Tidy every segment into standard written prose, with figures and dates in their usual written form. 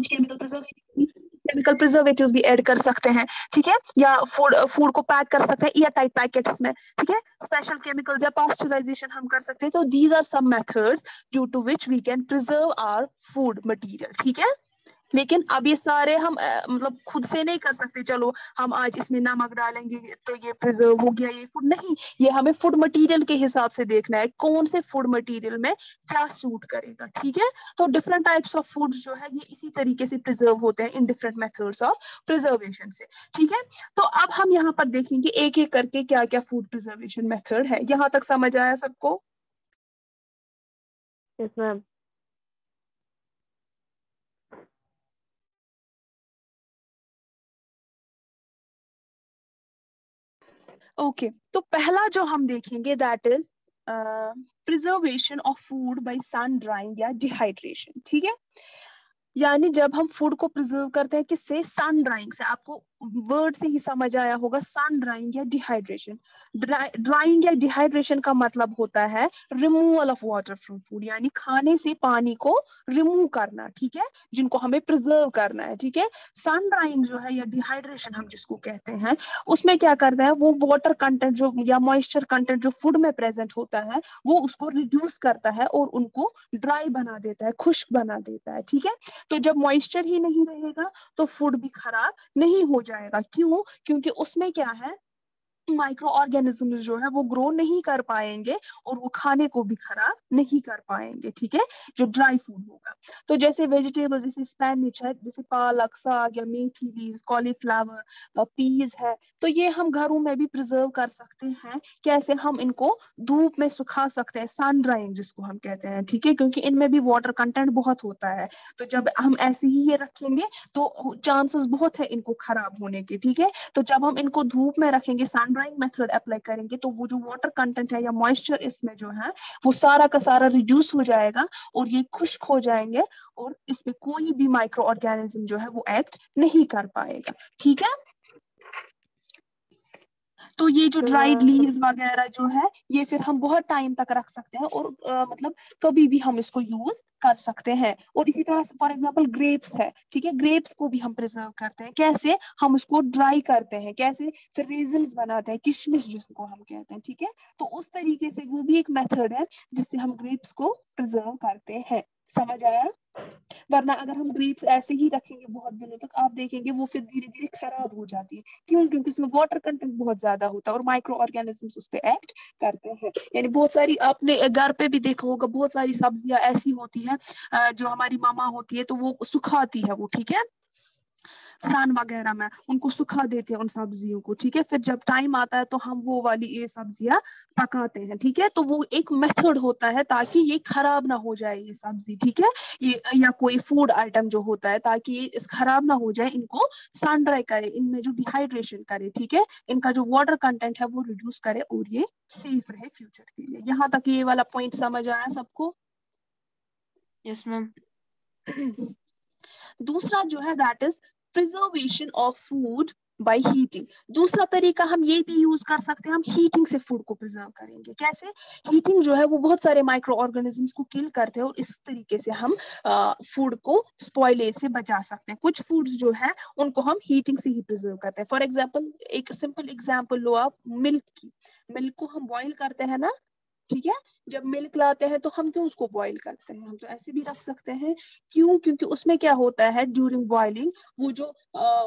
कुछ chemical preservatives भी add कर सकते हैं, ठीक है, या फूड को पैक कर सकते हैं एयर टाइट पैकेट्स में, ठीक है, स्पेशल केमिकल्स या पास्चराइजेशन हम कर सकते हैं. तो these are some methods due to which we can preserve our food material, ठीक है. लेकिन अब ये सारे हम मतलब खुद से नहीं कर सकते, चलो हम आज इसमें नमक डालेंगे तो ये प्रिजर्व हो गया ये फूड, नहीं, ये हमें फूड मटेरियल के हिसाब से देखना है कौन से फूड मटेरियल में क्या सूट करेगा, ठीक है. तो डिफरेंट टाइप्स ऑफ फूड्स जो है ये इसी तरीके से प्रिजर्व होते हैं in different methods of preservation से, ठीक है. तो अब हम यहाँ पर देखेंगे एक एक करके क्या क्या फूड प्रिजर्वेशन मेथड है. यहाँ तक समझ आया सबको? Yes ma'am. ओके, तो पहला जो हम देखेंगे that is preservation of food by sun drying या डिहाइड्रेशन, ठीक है. यानी जब हम फूड को प्रिजर्व करते हैं किससे? सन ड्राइंग से. आपको वर्ड से ही समझ आया होगा सन ड्राइंग या डिहाइड्रेशन. ड्राइंग या डिहाइड्रेशन का मतलब होता है removal of water from food, यानी खाने से पानी को रिमूव करना, ठीक है, जिनको हमें प्रिजर्व करना है, ठीक है. सन ड्राइंग जो है या डिहाइड्रेशन हम जिसको कहते हैं, उसमें क्या करता है वो वाटर कंटेंट जो या मॉइस्चर कंटेंट जो फूड में प्रेजेंट होता है वो उसको रिड्यूस करता है और उनको ड्राई बना देता है, खुश्क बना देता है, ठीक है. तो जब मॉइस्चर ही नहीं रहेगा तो फूड भी खराब नहीं हो जाएगा. क्यों? क्योंकि उसमें क्या है, माइक्रो ऑर्गेनिजम्स जो है वो ग्रो नहीं कर पाएंगे और वो खाने को भी खराब नहीं कर पाएंगे, ठीक है, जो ड्राई फूड होगा. तो जैसे वेजिटेबल जैसे स्पेनिच है, जैसे पालक, साग या मेथी लीव्स, कॉलीफ्लावर, पीज है, तो ये हम घरों में भी प्रिजर्व कर सकते हैं. कैसे? हम इनको धूप में सुखा सकते हैं, सन ड्राइंग जिसको हम कहते हैं, ठीक है, क्योंकि इनमें भी वाटर कंटेंट बहुत होता है. तो जब हम ऐसे ही ये रखेंगे तो चांसेस बहुत है इनको खराब होने के, ठीक है. तो जब हम इनको धूप में रखेंगे, सन ड्राइंग मेथड अप्लाई करेंगे, तो वो जो वाटर कंटेंट है या मॉइस्चर इसमें जो है वो सारा का सारा रिड्यूस हो जाएगा और ये खुश्क हो जाएंगे और इसमें कोई भी माइक्रो ऑर्गेनिज्म जो है वो एक्ट नहीं कर पाएगा, ठीक है. तो ये जो ड्राइड लीव्स वगैरह जो है ये फिर हम बहुत टाइम तक रख सकते हैं और मतलब कभी भी हम इसको यूज कर सकते हैं. और इसी तरह से फॉर एग्जांपल ग्रेप्स है, ठीक है, ग्रेप्स को भी हम प्रिजर्व करते हैं. कैसे? हम उसको ड्राई करते हैं. कैसे? फिर रेजल्स बनाते हैं, किशमिश जिसको हम कहते हैं, ठीक है. तो उस तरीके से वो भी एक मेथड है जिससे हम ग्रेप्स को प्रिजर्व करते हैं. समझ आया? वरना अगर हम ग्रेप्स ऐसे ही रखेंगे बहुत दिनों तक, आप देखेंगे वो फिर धीरे धीरे खराब हो जाती है. क्यों? क्योंकि उसमें वाटर कंटेंट बहुत ज्यादा होता है और माइक्रो ऑर्गेनिजम्स उस पर एक्ट करते हैं. यानी बहुत सारी आपने घर पे भी देखा होगा, बहुत सारी सब्जियां ऐसी होती है जो हमारी मामा होती है तो वो सुखाती है वो, ठीक है, सान वगैरह में उनको सुखा देते हैं उन सब्जियों को, ठीक है. फिर जब टाइम आता है तो हम वो वाली ये सब्जियां पकाते हैं, ठीक है. तो वो एक मेथड होता है ताकि ये खराब ना हो जाए ये सब्जी, ठीक है, ये या कोई फूड आइटम जो होता है, ताकि ये खराब ना हो जाए इनको सन ड्राई करे, इनमें जो डिहाइड्रेशन करे, ठीक है, इनका जो वाटर कंटेंट है वो रिड्यूस करे और ये सेफ रहे फ्यूचर के लिए. यहाँ तक ये वाला पॉइंट समझ आया सबको? Yes ma'am. दूसरा जो है that is preservation of food by heating. दूसरा तरीका हम ये भी यूज कर सकते हैं, हम हीटिंग से फूड को प्रिजर्व करेंगे. कैसे? हीटिंग जो है वो बहुत सारे माइक्रो ऑर्गेनिजम्स को किल करते हैं और इस तरीके से हम फूड को स्पॉइलेज से बचा सकते हैं. कुछ फूड्स जो है उनको हम हीटिंग से ही प्रिजर्व करते हैं. फॉर एग्जाम्पल एक सिंपल एग्जाम्पल लो आप मिल्क की. मिल्क को हम बॉइल करते हैं ना, ठीक है. जब मिल्क लाते हैं तो हम क्यों उसको बॉईल करते हैं? हम तो ऐसे भी रख सकते हैं. क्यों? क्योंकि उसमें क्या होता है ड्यूरिंग बॉइलिंग वो जो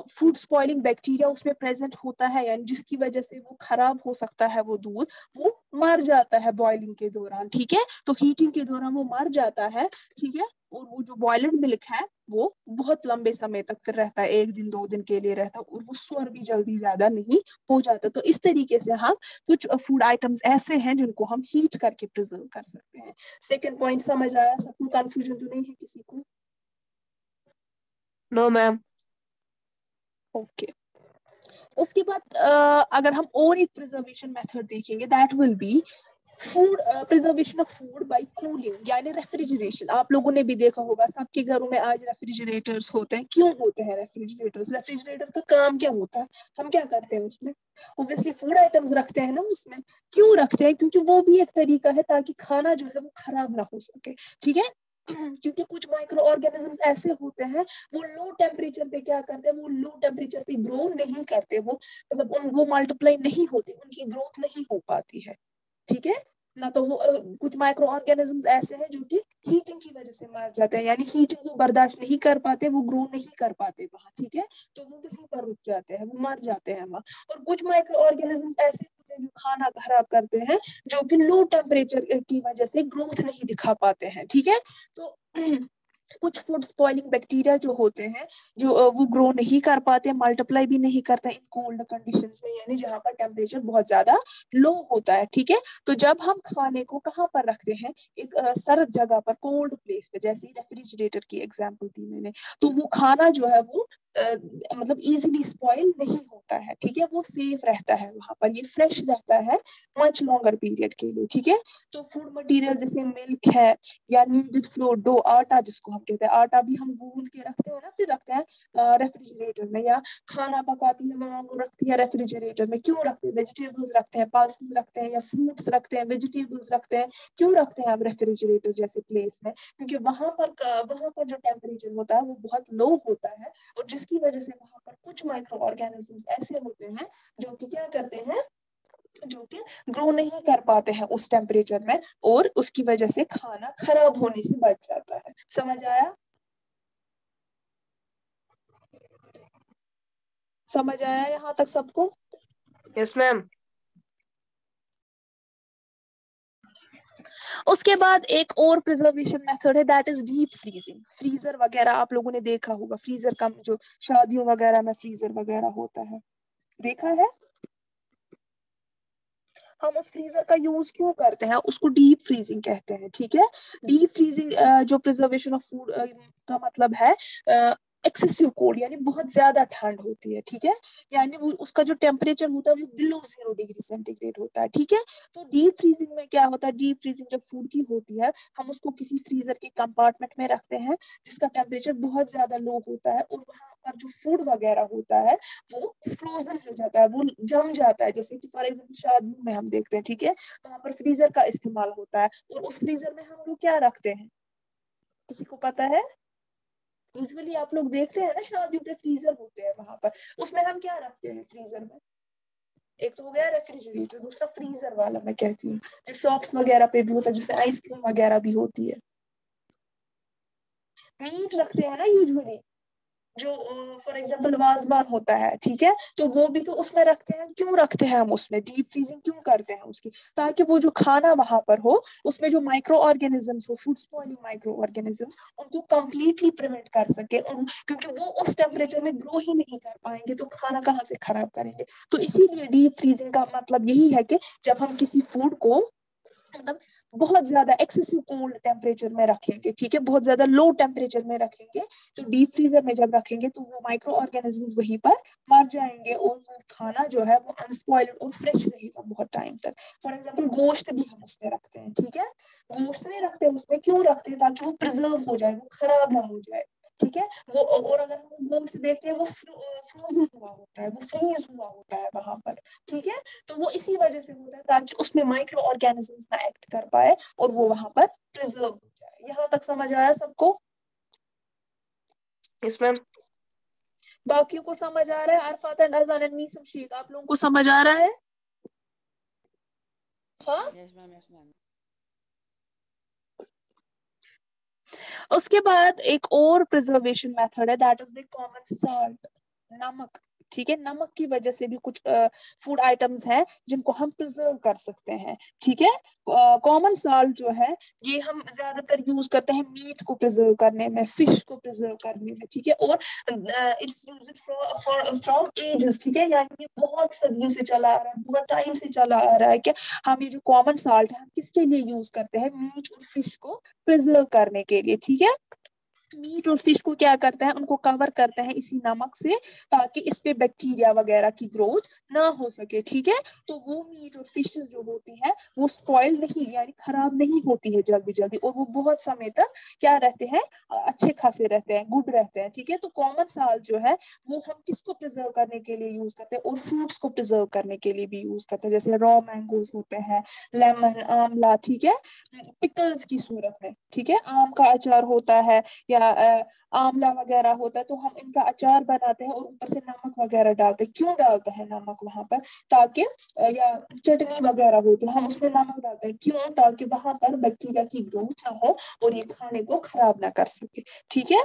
फूड स्पॉइलिंग बैक्टीरिया उसमें प्रेजेंट होता है, यानी जिसकी वजह से वो खराब हो सकता है वो दूध, वो मर जाता है बॉइलिंग के दौरान, ठीक है. तो हीटिंग के दौरान वो मर जाता है, ठीक है. और वो जो बॉइल्ड मिल्क है वो बहुत लंबे समय तक फिर रहता है, 1 दिन 2 दिन के लिए रहता है और वो स्वर भी जल्दी ज्यादा नहीं हो जाता. तो इस तरीके से हम कुछ फूड आइटम्स ऐसे हैं जिनको हम हीट करके प्रिजर्व कर सकते हैं. सेकंड पॉइंट समझ आया सबको? कंफ्यूजन तो नहीं है किसी को? No ma'am. ओके. उसके बाद अगर हम और एक प्रिजर्वेशन मेथड देखेंगे that will be food preservation of food by cooling यानी रेफ्रिजरेशन. आप लोगों ने भी देखा होगा सबके घरों में आज रेफ्रिजरेटर्स होते हैं. क्यों होते हैं रेफ्रिजरेटर्स? रेफ्रिजरेटर का काम क्या होता है? हम क्या करते हैं उसमें? ऑब्वियसली फूड आइटम्स रखते हैं ना उसमें. क्यों रखते हैं? क्योंकि वो भी एक तरीका है ताकि खाना जो है वो खराब ना हो सके, ठीक है. क्योंकि कुछ माइक्रो ऑर्गेनिजम्स ऐसे होते हैं वो लो टेम्परेचर पे क्या करते हैं, वो लो टेम्परेचर पे ग्रो नहीं करते, वो मतलब वो मल्टीप्लाई नहीं होते, उनकी ग्रोथ नहीं हो पाती है, ठीक है ना। तो वो कुछ माइक्रो ऑर्गेनिजम्स ऐसे हैं जो कि हीटिंग की वजह से मर जाते हैं, यानी हीटिंग को बर्दाश्त नहीं कर पाते, वो ग्रो नहीं कर पाते वहां, ठीक है, तो वो वहीं पर रुक जाते हैं, वो मर जाते हैं वहां। और कुछ माइक्रो ऑर्गेनिजम्स ऐसे होते हैं जो खाना खराब करते हैं, जो कि लो टेम्परेचर की वजह से ग्रोथ नहीं दिखा पाते हैं, ठीक है। तो कुछ फूड स्पॉइलिंग बैक्टीरिया जो होते हैं, जो वो ग्रो नहीं कर पाते, मल्टीप्लाई भी नहीं करते इन कोल्ड कंडीशंस में, यानी जहाँ पर टेम्परेचर बहुत ज्यादा लो होता है, ठीक है। तो जब हम खाने को कहाँ पर रखते हैं, एक सर्द जगह पर, कोल्ड प्लेस पे, जैसे रेफ्रिजरेटर की एग्जांपल दी मैंने, तो वो खाना जो है वो मतलब इजीली स्पॉइल नहीं होता है, ठीक है, वो सेफ रहता है वहां पर, ये फ्रेश रहता है मच लॉन्गर पीरियड के लिए, ठीक है। तो फूड मटेरियल जैसे मिल्क है, या नीडेड फ्लोर, डो, आटा जिसको हम कहते हैं, आटा भी हम गूंद के रखते हैं ना, फिर रखते हैं रेफ्रिजरेटर में, या खाना पकाती है माँ वो रखती है रेफ्रिजरेटर में, क्यों रखते हैं, वेजिटेबल्स रखते हैं, पल्सेस रखते हैं, या फ्रूट्स रखते हैं, वेजिटेबल्स रखते हैं, क्यों रखते हैं आप रेफ्रिजरेटर जैसे प्लेस में, क्योंकि वहां पर जो टेम्परेचर होता है वो बहुत लो होता है, और जिसकी वजह से वहां पर कुछ माइक्रो ऑर्गेनिजम्स ऐसे होते हैं जो कि क्या करते हैं, जो कि ग्रो नहीं कर पाते हैं उस टेम्परेचर में, और उसकी वजह से खाना खराब होने से बच जाता है। समझ आया? समझ आया यहाँ तक सबको? Yes, ma'am. उसके बाद एक और प्रिजर्वेशन मेथड है, that is deep freezing. Freezer वगैरह आप लोगों ने देखा होगा, फ्रीजर का जो शादियों वगैरह में फ्रीजर वगैरह होता है, देखा है। हम उस फ्रीजर का यूज क्यों करते हैं, उसको डीप फ्रीजिंग कहते हैं, ठीक है। डीप फ्रीजिंग जो प्रिजर्वेशन ऑफ फूड का मतलब है, एक्सेसिव कोल्ड, यानी बहुत ज्यादा ठंड होती है, ठीक है, यानी वो उसका जो टेम्परेचर होता है वो बिलो 0 डिग्री सेंटीग्रेड होता है, ठीक है। तो डीप फ्रीजिंग में क्या होता है, डीप फ्रीजिंग जब फूड की होती है, हम उसको किसी फ्रीजर के कंपार्टमेंट में रखते हैं जिसका टेम्परेचर बहुत ज्यादा लो होता है, और वहां पर जो फूड वगैरह होता है वो फ्रोजन हो जाता है, वो जम जाता है, जैसे कि फॉर एग्जाम्पल शादियों में हम देखते हैं, ठीक है, वहां पर फ्रीजर का इस्तेमाल होता है, और उस फ्रीजर में हम लोग क्या रखते हैं, किसी को पता है? यूजुअली आप लोग देखते हैं ना शादियों पे फ्रीजर होते हैं वहां पर, उसमें हम क्या रखते हैं फ्रीजर में? एक तो हो गया रेफ्रिजरेटर, दूसरा फ्रीजर वाला मैं कहती हूँ, जो शॉप्स वगैरह पे भी होता है, जिसमें आइसक्रीम वगैरह भी होती है। मीट रखते हैं ना यूजुअली, जो फॉर एग्जाम्पल वाजवान होता है, ठीक है, तो वो भी तो उसमें रखते हैं, क्यों रखते हैं हम उसमें, डीप फ्रीजिंग क्यों करते हैं उसकी, ताकि वो जो खाना वहां पर हो उसमें जो माइक्रो ऑर्गेनिजम्स हो, फूड स्पॉइलिंग माइक्रो ऑर्गेनिजम्स, उनको कंप्लीटली प्रिवेंट कर सके, क्योंकि वो उस टेम्परेचर में ग्रो ही नहीं कर पाएंगे तो खाना कहाँ से खराब करेंगे। तो इसीलिए डीप फ्रीजिंग का मतलब यही है कि जब हम किसी फूड को मतलब बहुत ज्यादा एक्सेसिव कोल्ड टेम्परेचर में रखेंगे, ठीक है, बहुत ज्यादा लो टेम्परेचर में रखेंगे, तो डीप फ्रीजर में जब रखेंगे तो वो माइक्रो ऑर्गेनिजम्स वहीं पर मर जाएंगे, और वो खाना जो है वो अनस्पॉइल्ड और फ्रेश रहेगा बहुत टाइम तक। फॉर एग्जाम्पल गोश्त भी हम उसमें रखते हैं, ठीक है, गोश्त नहीं रखते उसमें, क्यों रखते हैं, ताकि वो प्रिजर्व हो जाए, वो खराब ना हो जाए, ठीक है। वो और अगर हम गोश्त देखते हैं वो फ्रोजन हुआ होता है, वो फ्रीज हुआ होता है वहां पर, ठीक है। तो वो इसी वजह से होता है ताकि उसमें माइक्रो ऑर्गेनिजम्स ना एक्ट कर पाए और वो वहां पर प्रिजर्व हो जाए। यहाँ तक समझ आया सबको? Yes, ma'am. बाकियों को समझ आ रहा है? अरफात एंड अजान एंड मीसम शेख, आप लोगों को समझ आ रहा है? हाँ। Yes ma'am, yes ma'am. उसके बाद एक और प्रिजर्वेशन मेथड है, that is the common salt, नमक, ठीक है। नमक की वजह से भी कुछ फूड आइटम्स हैं जिनको हम प्रिजर्व कर सकते हैं, ठीक है। कॉमन सॉल्ट जो है ये हम ज्यादातर यूज करते हैं मीट को प्रिजर्व करने में, फिश को प्रिजर्व करने में, ठीक है, और इट्स यूज्ड फ्रॉम एजेस, ठीक है, यानी ये बहुत सदियों से चला आ रहा है, बहुत टाइम से चला आ रहा है कि हम ये जो कॉमन सॉल्ट है हम किसके लिए यूज करते हैं, मीट और फिश को प्रिजर्व करने के लिए, ठीक है। मीट और फिश को क्या करता है, उनको कवर करता है इसी नमक से, ताकि इस पे बैक्टीरिया वगैरह की ग्रोथ ना हो सके, ठीक है। तो वो मीट और फिशेस जो होती है वो स्पॉइल नहीं, यानी खराब नहीं होती है जल्दी जल्दी, और वो बहुत समय तक क्या रहते हैं, अच्छे खासे रहते हैं, गुड रहते हैं, ठीक है। तो कॉमन साल्ट जो है वो हम किसको प्रिजर्व करने के लिए यूज करते हैं, और फ्रूट्स को प्रिजर्व करने के लिए भी यूज करते हैं, जैसे रॉ मैंगोज होते हैं, लेमन, आंवला, ठीक है, पिकल्स की सूरत में, ठीक है। आम का अचार होता है या आंवला वगैरह होता है, तो हम इनका अचार बनाते हैं और ऊपर से नमक वगैरह डालते हैं। क्यों डालते हैं नमक वहां पर, ताकि या चटनी वगैरह होती है हम उसमें नमक डालते हैं, क्यों, ताकि वहां पर बैक्टीरिया की ग्रोथ ना हो और ये खाने को खराब ना कर सके, ठीक है।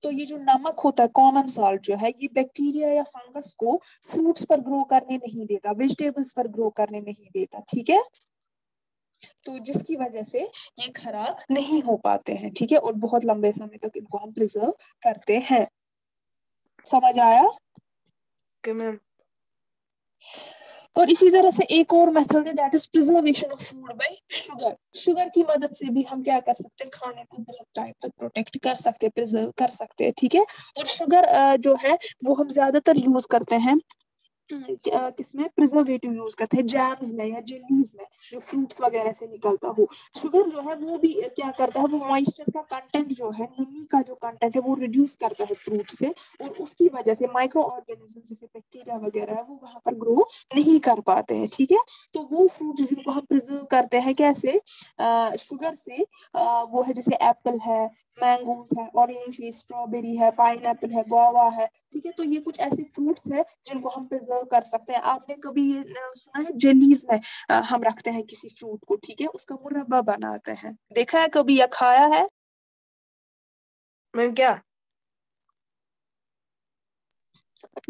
तो ये जो नमक होता है, कॉमन सॉल्ट जो है, ये बैक्टीरिया या फंगस को फ्रूट्स पर ग्रो करने नहीं देता, वेजिटेबल्स पर ग्रो करने नहीं देता, ठीक है। तो जिसकी वजह से ये खराब नहीं हो पाते हैं, ठीक है, और बहुत लंबे समय तक इनको हम प्रिजर्व करते हैं। समझ आया? Okay, ma'am. और इसी तरह से एक और मेथड है, that is preservation of food bye sugar. Sugar की मदद से भी हम क्या कर सकते हैं, खाने को बहुत टाइम तक प्रोटेक्ट कर सकते हैं, प्रिजर्व कर सकते हैं, ठीक है। और शुगर जो है वो हम ज्यादातर यूज करते हैं किसमें, प्रिजर्वेटिव यूज करते हैं, जैम्स में या जेलीज में, जो फ्रूट्स वगैरह से निकलता हो। शुगर जो है वो भी क्या करता है, वो मॉइस्चर का कंटेंट जो है, नमी का जो कंटेंट है वो रिड्यूस करता है फ्रूट से, और उसकी वजह से माइक्रो ऑर्गेनिज्म जैसे बैक्टीरिया वगैरह है वो वहां पर ग्रो नहीं कर पाते हैं, ठीक है। तो वो फ्रूट जिनको हम प्रिजर्व करते हैं कैसे, शुगर से, वो है जैसे एप्पल है, मैंगोज है, ऑरेंज है, स्ट्रॉबेरी है, पाइनएप्पल है, गुआवा है, ठीक है। तो ये कुछ ऐसे फ्रूट्स हैं जिनको हम प्रिजर्व कर सकते हैं। आपने कभी ये सुना है जेलीज में हम रखते हैं किसी फ्रूट को, ठीक है, उसका मुरब्बा बनाते हैं, देखा है कभी या खाया है? मैम क्या?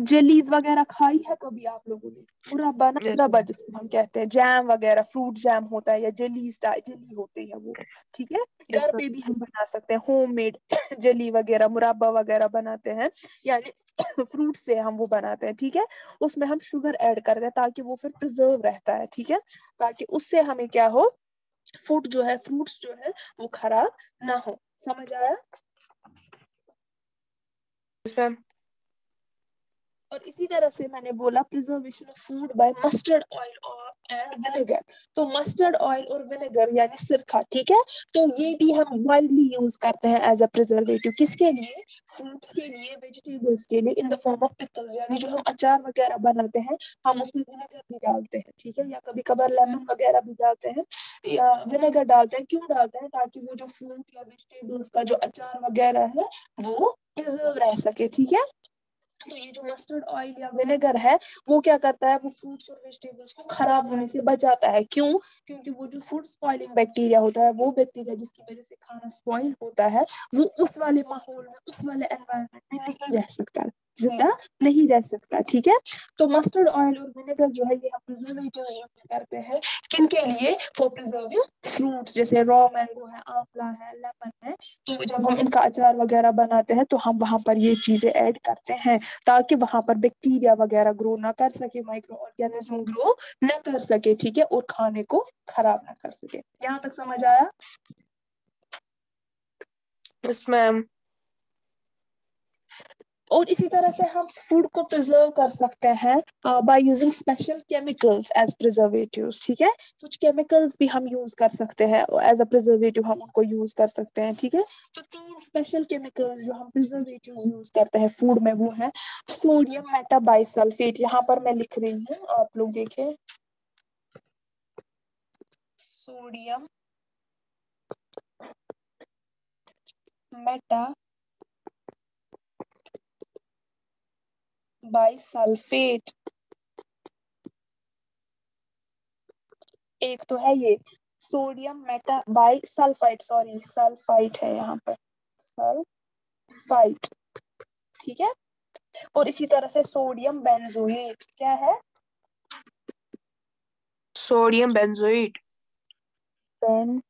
जेलीज वगैरह खाई है कभी आप लोगों ने? मुरब्बा ना, Yes, मुरब्बा ma'am. जिसको हम कहते हैं, जैम वगैरह, फ्रूट जैम होता है या जेलीज, जेली होती है वो, ठीक है। Yes, घर ma'am. पे भी हम बना सकते हैं होममेड जेली वगैरह, मुरब्बा वगैरह बनाते हैं, यानी फ्रूट से हम वो बनाते हैं, ठीक है। उसमें हम शुगर ऐड करते हैं ताकि वो फिर प्रिजर्व रहता है, ठीक है, ताकि उससे हमें क्या हो, फूड जो है, फ्रूट्स जो है वो खराब ना हो। समझ आया? Yes, ma'am. और इसी तरह से मैंने बोला preservation of food bye mustard oil और एंड विनेगर। तो मस्टर्ड ऑयल और विनेगर यानी सिरका, ठीक है, तो ये भी हम वाइडली यूज करते हैं एज अ प्रिजर्वेटिव। किसके लिए? फ्रूट्स के लिए, वेजिटेबल्स के लिए, in the form of pickles, यानी जो हम अचार वगैरह बनाते हैं हम उसमें विनेगर भी डालते हैं, ठीक है, या कभी कभार लेमन वगैरह भी डालते हैं, या विनेगर डालते हैं। क्यों डालते हैं? ताकि वो जो फ्रूट या वेजिटेबल्स का जो अचार वगैरह है वो प्रिजर्व रह सके, ठीक है। तो ये जो मस्टर्ड ऑयल या विनेगर है वो क्या करता है, वो फ्रूट्स और वेजिटेबल्स को खराब होने से बचाता है। क्यों? क्योंकि वो जो फूड स्पॉइलिंग बैक्टीरिया होता है, वो बैक्टीरिया जिसकी वजह से खाना स्पॉइल होता है, वो उस वाले माहौल में, उस वाले एनवायरनमेंट में नहीं रह सकता, जिंदा नहीं रह सकता, ठीक है। तो मस्टर्ड ऑयल और विनेगर जो है ये हम प्रिजर्वेटिव यूज करते हैं, किनके लिए? फॉर प्रिजर्विंग फ्रूट्स, जैसे रॉ मैंगो है, आंवला है, लेमन है। तो जब हम इनका अचार वगैरह बनाते हैं तो हम वहां पर ये चीजें ऐड करते हैं, ताकि वहां पर बैक्टीरिया वगैरह ग्रो ना कर सके, माइक्रो ऑर्गेनिज्म ग्रो ना कर सके, ठीक है, और खाने को खराब ना कर सके। यहाँ तक समझ आया? Yes, ma'am. और इसी तरह से हम फूड को प्रिजर्व कर सकते हैं by using special chemicals as preservatives, ठीक है। कुछ केमिकल्स भी हम यूज कर सकते हैं एज अ प्रिजर्वेटिव, हम उनको यूज कर सकते हैं, ठीक है। तो तीन स्पेशल केमिकल्स जो हम प्रिजर्वेटिव यूज करते हैं फूड में वो है सोडियम मेटाबाइसल्फेट, यहाँ पर मैं लिख रही हूँ, आप लोग देखें, सोडियम मेटा बाइसल्फेट, एक तो है ये sodium Meta by sulphide, sorry sulphide है यहाँ पर, सल्फाइड, ठीक है। और इसी तरह से सोडियम बेंजोएट, क्या है? Sodium benzoate. बेंजोएट।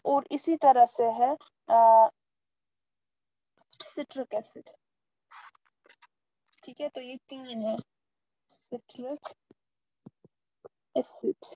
और इसी तरह से है सिट्रिक एसिड, ठीक है। तो ये तीन है, सिट्रिक एसिड।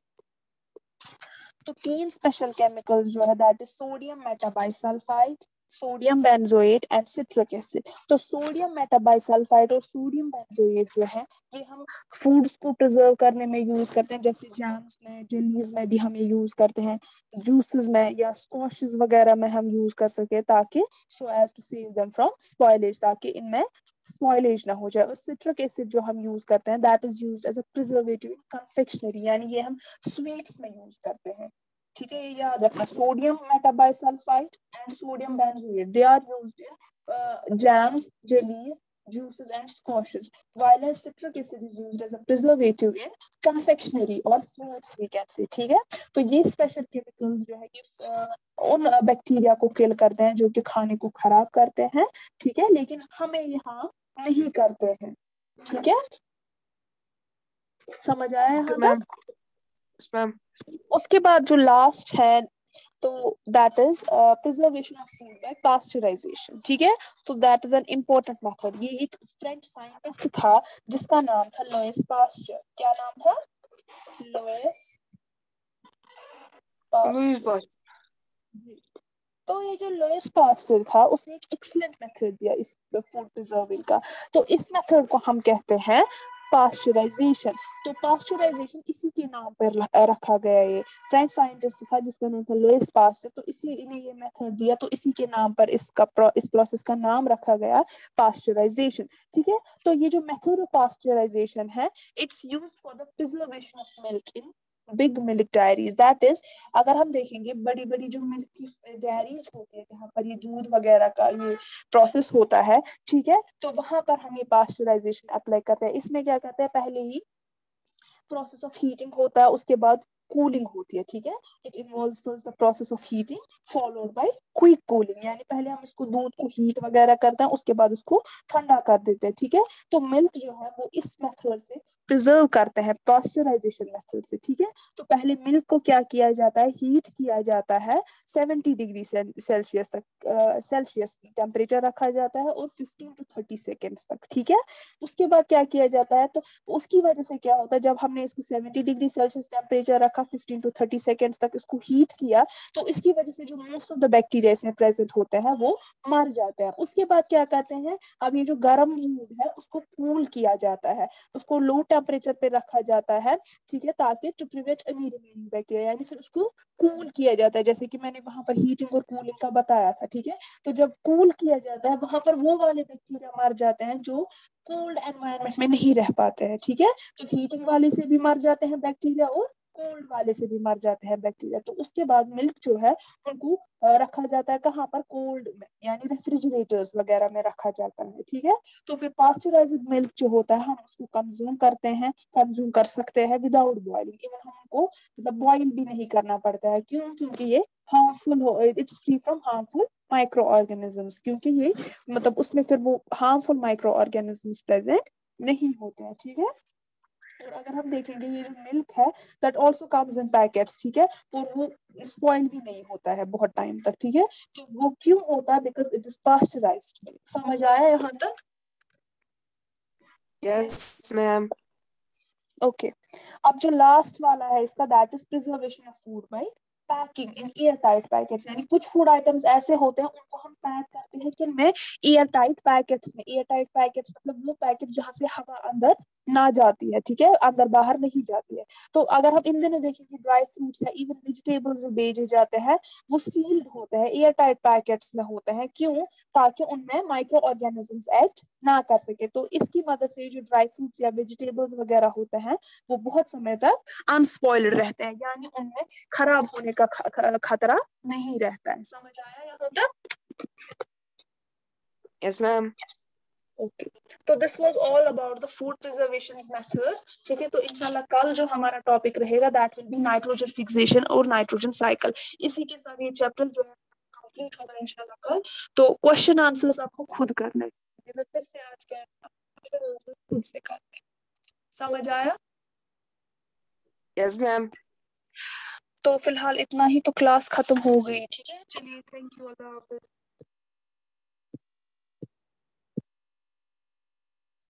तो 3 स्पेशल केमिकल्स जो है that is sodium metabisulphite, sodium benzoate and citric acid. तो सोडियम मेटाबाइसल्फाइड और सोडियम बेंजोएट जो है ये हम फूड्स को प्रिजर्व करने में यूज करते हैं, जैसे जैम्स में, जेलीज में भी हम ये यूज करते हैं, जूसेस में या स्क्वॉशेस वगैरह में हम यूज कर सके, ताकि so as to save them from spoilage, ताकि इनमें स्पॉइलेज ना हो जाए। और सिट्रिक एसिड जो हम यूज करते हैं that is used as a preservative in confectionery, यानी ये हम स्वीट्स में यूज करते हैं। ठीक है, ये याद रखना, sodium metabisulphite and sodium benzoate they are used in jams, jellies, juices and squashes, while as citric acid is used as a preservative in confectionery or sweets we can say। ठीक है, तो ये स्पेशल केमिकल्स जो है ये उन bacteria को किल करते हैं जो कि खाने को खराब करते हैं। ठीक है, लेकिन हमें यहाँ नहीं करते हैं। ठीक है, समझ आया Okay, यहाँ ma'am. तक? Yes, ma'am. उसके बाद जो लास्ट है तो that is preservation of food by pasteurisation. ठीक है, तो that is an important method. ये एक फ्रेंच साइंटिस्ट था जिसका नाम था लुईस पास्चर। क्या नाम था? Louis Louis Pasteur. boss. तो ये जो लुईस पास्चर था उसने एक एक्सीलेंट मेथड दिया इस फूड प्रिजर्विंग का। तो इस मेथड को हम कहते हैं पास्चराइजेशन। तो पास्चराइजेशन इसी के नाम पर रखा गया। ये फ्रेंच साइंटिस्ट था जिसका नाम था लुईस पास्चर, तो इसी ने ये मेथड दिया, तो इसी के नाम पर इस प्रोसेस का नाम रखा गया पास्चराइजेशन। ठीक है, तो ये जो मेथड ऑफ पास्चराइजेशन है it's used for the preservation of milk in big milk diaries. That is, अगर हम देखेंगे बड़ी बड़ी जो मिल्क की डेयरीज होती है जहाँ पर ये दूध वगैरह का ये प्रोसेस होता है, ठीक है, तो वहां पर हम ये पास्चराइजेशन अप्लाई करते हैं। इसमें क्या करते हैं, पहले ही प्रोसेस ऑफ हीटिंग होता है, उसके बाद कूलिंग होती है। ठीक है, it involves first the process of heating followed by quick cooling, यानी पहले हम इसको दूध को हीट वगैरह करते हैं, उसके बाद उसको ठंडा कर देते हैं। ठीक है, तो मिल्क जो है वो इस मेथड से प्रिजर्व करते हैं, पास्चराइजेशन मेथड से। ठीक है, तो पहले मिल्क को क्या किया जाता है, हीट किया जाता है 70 डिग्री सेल्सियस तक, सेल्सियस टेम्परेचर रखा जाता है और 15 to 30 सेकेंड्स तक। ठीक है, उसके बाद क्या किया जाता है, तो उसकी वजह से क्या होता है, जब हमने इसको 70 डिग्री सेल्सियस टेम्परेचर रखा, 15 to 30 सेकेंड्स तक इसको हीट किया, तो इसकी वजह से जो मोस्ट ऑफ द बैक्टीरिया इसमें प्रेजेंट होते हैं वो मर जाते हैं। उसके बाद क्या करते हैं, अब ये जो गर्म दूध है उसको कूल किया जाता है, उसको लो टेम्परेचर पे रखा जाता है। ठीक है, ताकि to prevent any remaining bacteria, यानी फिर उसको कूल किया जाता है, जैसे कि मैंने वहां पर हीटिंग और कूलिंग का बताया था। ठीक है, तो जब कूल किया जाता है वहां पर वो वाले बैक्टीरिया मर जाते हैं जो कोल्ड एनवायरनमेंट में नहीं रह पाते हैं। ठीक है, तो हीटिंग वाले से भी मर जाते हैं बैक्टीरिया और कोल्ड वाले से भी मर जाते हैं बैक्टीरिया। तो उसके बाद मिल्क जो है उनको रखा जाता है कहाँ पर, कोल्ड में, यानी रेफ्रिजरेटर्स वगैरह में रखा जाता है। ठीक है, तो फिर पास्चराइज्ड मिल्क जो होता है हम उसको कंज्यूम करते हैं, कंज्यूम कर सकते हैं विदाउट बॉइलिंग। इवन हमको मतलब बॉइल भी नहीं करना पड़ता है। क्यों? क्योंकि ये हार्मफुल हो, it's free from harmful micro organisms, क्योंकि ये मतलब उसमें फिर वो हार्मफुल माइक्रो ऑर्गेनिजम्स प्रेजेंट नहीं होते हैं। ठीक है, और अगर हम देखेंगे ये जो मिल्क है that also comes in packets. ठीक है, और वो स्पॉइल भी नहीं होता है बहुत टाइम तक। ठीक है, तो वो क्यों होता है, because it is pasteurised milk. समझ आया यहाँ तक? Yes, ma'am. ओके, अब जो लास्ट वाला है इसका that is preservation of food bye packing in air tight packets. यानी कुछ फूड आइटम्स ऐसे होते हैं उनको हम पैक करते हैं कि में एयर टाइट पैकेट्स में। एयर टाइट पैकेट्स मतलब वो पैकेट जहाँ से हवा अंदर ना जाती है। ठीक है, अंदर बाहर नहीं जाती है। तो अगर हम इन दिनों देखेंगे ड्राई फ्रूट्स या इवन वेजिटेबल्स जो बेचे जाते हैं वो सील्ड होते हैं, एयर टाइट पैकेट्स में होते हैं। क्यों? ताकि उनमें माइक्रो ऑर्गेनिजम्स एक्ट ना कर सके। तो इसकी मदद से जो ड्राई फ्रूट्स या वेजिटेबल्स वगैरह होते हैं वो बहुत समय तक अनस्पॉइल्ड रहते हैं, यानी उनमें खराब होने का खतरा नहीं रहता है। समझ आया यहाँ तक? Yes, ma'am. ओके, तो this was all about the food preservation methods. ठीक है, तो इंशाल्लाह कल जो हमारा टॉपिक रहेगा that will B nitrogen fixation और नाइट्रोजन साइकिल। इसी के साथ ये चैप्टर जो है कंप्लीट होगा इंशाल्लाह कल। तो क्वेश्चन आंसर्स आपको खुद करने हैं। मैं फिर से आज के खुद से करने। समझ आया? Yes, ma'am. तो फिलहाल इतना ही, तो क्लास खत्म हो गई। ठीक है, चलिए, थैंक यू, अल्लाह हाफिज।